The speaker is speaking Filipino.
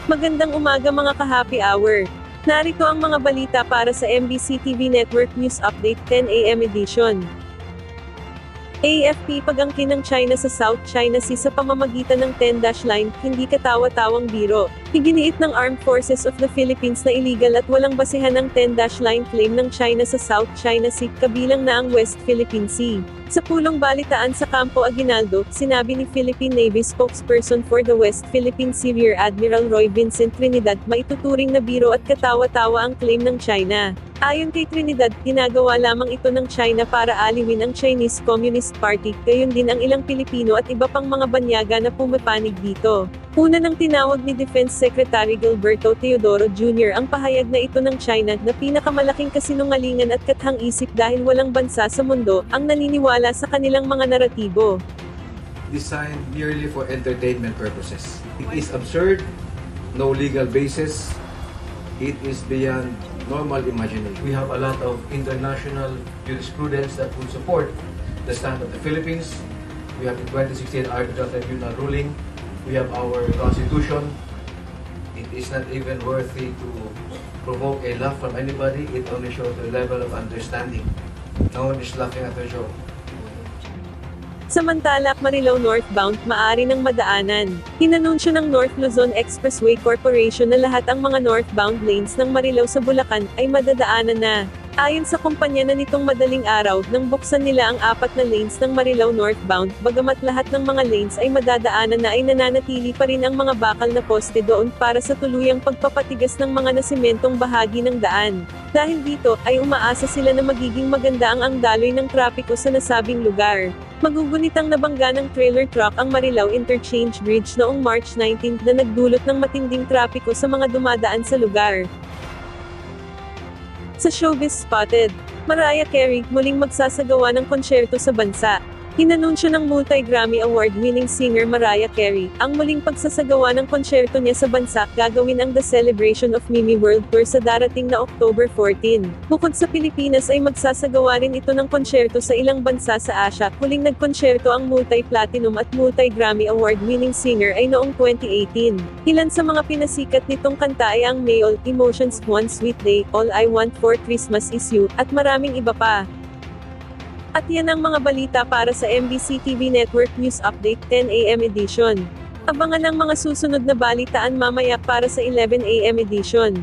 Magandang umaga mga ka-happy hour. Narito ang mga balita para sa MBC TV Network News Update 10 AM edition. AFP pag-angkin ng China sa South China Sea sa pamamagitan ng 10-dash line, hindi katawa-tawang biro. Iginiit ng Armed Forces of the Philippines na illegal at walang basehan ang 10-dash line claim ng China sa South China Sea, kabilang na ang West Philippine Sea. Sa pulong balitaan sa Campo Aguinaldo, sinabi ni Philippine Navy spokesperson for the West Philippine Sea Rear Admiral Roy Vincent Trinidad, maituturing na biro at katawa-tawa ang claim ng China. Ayon kay Trinidad, ginagawa lamang ito ng China para aliwin ang Chinese Communist Party, gayon din ang ilang Pilipino at iba pang mga banyaga na pumapanig dito. Una nang tinawag ni Defense Secretary Gilberto Teodoro Jr. ang pahayag na ito ng China na pinakamalaking kasinungalingan at kathang-isip dahil walang bansa sa mundo ang naniniwala sa kanilang mga naratibo. Designed merely for entertainment purposes. It is absurd, no legal basis, it is beyond normal imagination. We have a lot of international jurisprudence that would support the stand of the Philippines. We have the 2016 Arbitral Tribunal ruling. We have our constitution. It is not even worthy to provoke a laugh from anybody. It only shows the level of understanding. No one is laughing at the show. Samantala, Marilao northbound, maaari ng madaanan. Inanunsyo ng North Luzon Expressway Corporation na lahat ang mga northbound lanes ng Marilao sa Bulacan ay madadaanan na. Ayon sa kumpanya na nitong madaling araw, nang buksan nila ang 4 na lanes ng Marilao northbound, bagamat lahat ng mga lanes ay madadaanan na ay nananatili pa rin ang mga bakal na poste doon para sa tuluyang pagpapatigas ng mga nasimentong bahagi ng daan. Dahil dito, ay umaasa sila na magiging maganda ang daloy ng trapiko sa nasabing lugar. Magugunitang nabangga ng trailer truck ang Marilao Interchange Bridge noong March 19 na nagdulot ng matinding trapiko sa mga dumadaan sa lugar. Sa Showbiz Spotted, Mariah Carey muling magsasagawa ng konsyerto sa bansa. Inanunsyo ng multi-Grammy Award-winning singer Mariah Carey ang muling pagsasagawa ng konsyerto niya sa bansa, gagawin ang The Celebration of Mimi World Tour sa darating na October 14. Bukod sa Pilipinas ay magsasagawa rin ito ng konsyerto sa ilang bansa sa Asia. Huling nagkonsyerto ang multi-platinum at multi-Grammy Award-winning singer ay noong 2018. Ilan sa mga pinasikat nitong kanta ay ang Mayol, Emotions, One Sweet Day, All I Want for Christmas Is You, at maraming iba pa. At yan ang mga balita para sa MBC TV Network News Update 10 AM edition. Abangan ang mga susunod na balitaan mamaya para sa 11 AM edition.